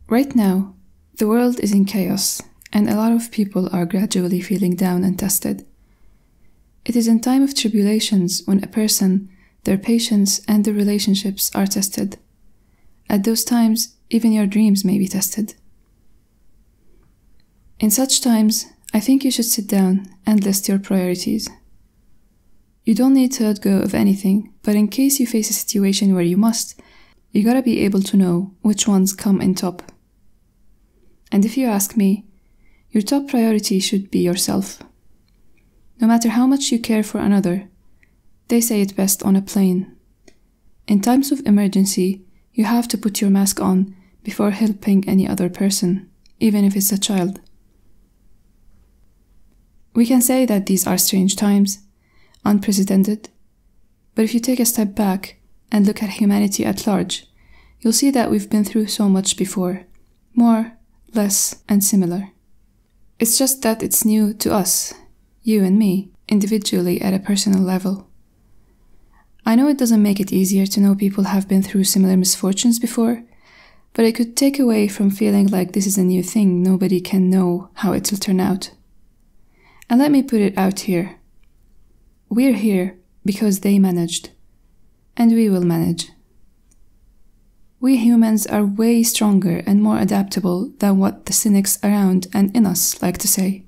Right now, the world is in chaos, and a lot of people are gradually feeling down and tested. It is in time of tribulations when a person, their patience, and their relationships are tested. At those times, even your dreams may be tested. In such times, I think you should sit down and list your priorities. You don't need to let go of anything, but in case you face a situation where you must, you gotta be able to know which ones come in top. And if you ask me, your top priority should be yourself. No matter how much you care for another, they say it best on a plane. In times of emergency, you have to put your mask on before helping any other person, even if it's a child. We can say that these are strange times, unprecedented, but if you take a step back and look at humanity at large, you'll see that we've been through so much before, more, less, and similar. It's just that it's new to us, you and me, individually at a personal level. I know it doesn't make it easier to know people have been through similar misfortunes before, but it could take away from feeling like this is a new thing nobody can know how it will turn out. And let me put it out here. We're here because they managed, and we will manage. We humans are way stronger and more adaptable than what the cynics around and in us like to say.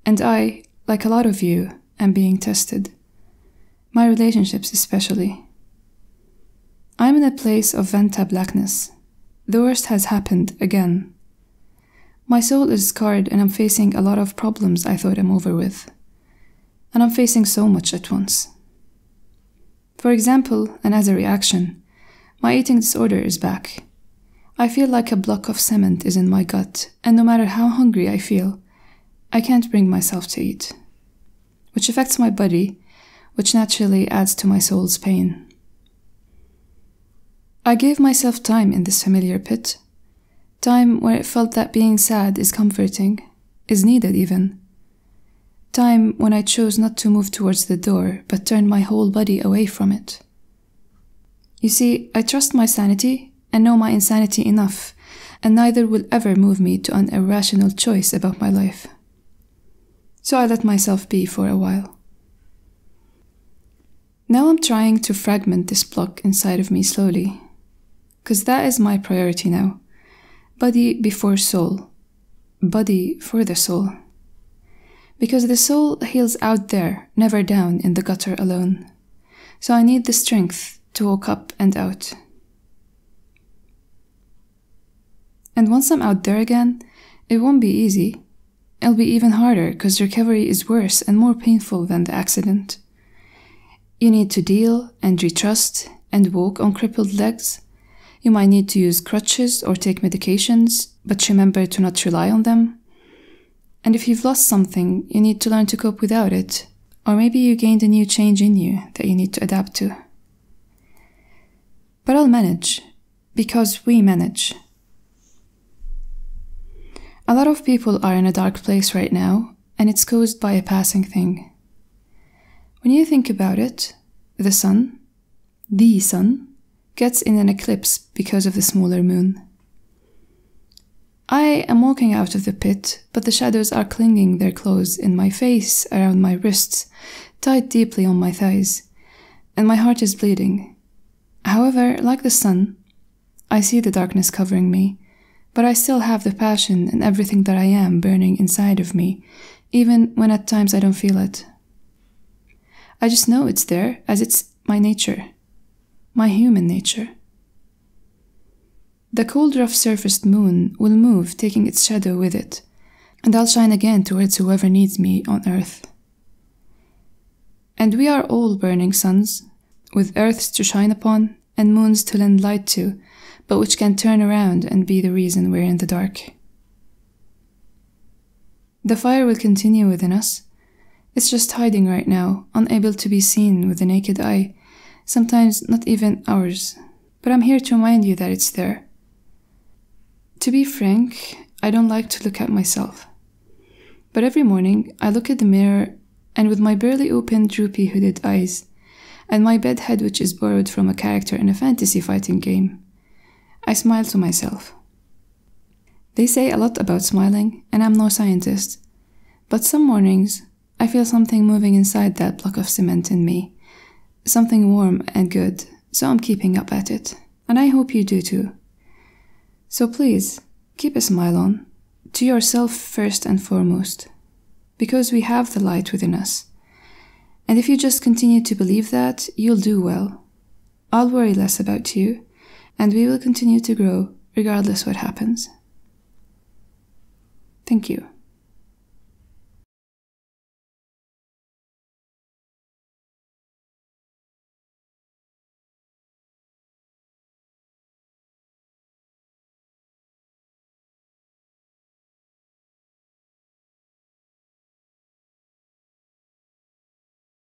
And I, like a lot of you, am being tested. My relationships especially. I'm in a place of venta blackness. The worst has happened again. My soul is scarred and I'm facing a lot of problems I thought I'm over with. And I'm facing so much at once. For example, and as a reaction, my eating disorder is back. I feel like a block of cement is in my gut, and no matter how hungry I feel, I can't bring myself to eat. Which affects my body, which naturally adds to my soul's pain. I gave myself time in this familiar pit. Time where it felt that being sad is comforting, is needed even. Time when I chose not to move towards the door, but turned my whole body away from it. You see, I trust my sanity and know my insanity enough, and neither will ever move me to an irrational choice about my life. So I let myself be for a while. Now I'm trying to fragment this block inside of me slowly, because that is my priority now. Body before soul. Body for the soul. Because the soul heals out there, never down in the gutter alone. So I need the strength to walk up and out. And once I'm out there again, it won't be easy. It'll be even harder because recovery is worse and more painful than the accident. You need to deal and retrust and walk on crippled legs. You might need to use crutches or take medications, but remember to not rely on them. And if you've lost something, you need to learn to cope without it. Or maybe you gained a new change in you that you need to adapt to. But I'll manage, because we manage. A lot of people are in a dark place right now, and it's caused by a passing thing. When you think about it, the sun, gets in an eclipse because of the smaller moon. I am walking out of the pit, but the shadows are clinging their claws in my face, around my wrists, tied deeply on my thighs, and my heart is bleeding. However, like the sun, I see the darkness covering me, but I still have the passion and everything that I am burning inside of me, even when at times I don't feel it. I just know it's there, as it's my nature, my human nature. The cold, rough-surfaced moon will move, taking its shadow with it, and I'll shine again towards whoever needs me on earth. And we are all burning suns, with earths to shine upon and moons to lend light to, but which can turn around and be the reason we're in the dark. The fire will continue within us. It's just hiding right now, unable to be seen with the naked eye, sometimes not even ours, but I'm here to remind you that it's there. To be frank, I don't like to look at myself. But every morning, I look at the mirror, and with my barely open, droopy, hooded eyes, and my bed head which is borrowed from a character in a fantasy fighting game, I smile to myself. They say a lot about smiling, and I'm no scientist, but some mornings I feel something moving inside that block of cement in me, something warm and good, so I'm keeping up at it, and I hope you do too. So please, keep a smile on, to yourself first and foremost, because we have the light within us. And if you just continue to believe that, you'll do well. I'll worry less about you, and we will continue to grow regardless what happens. Thank you.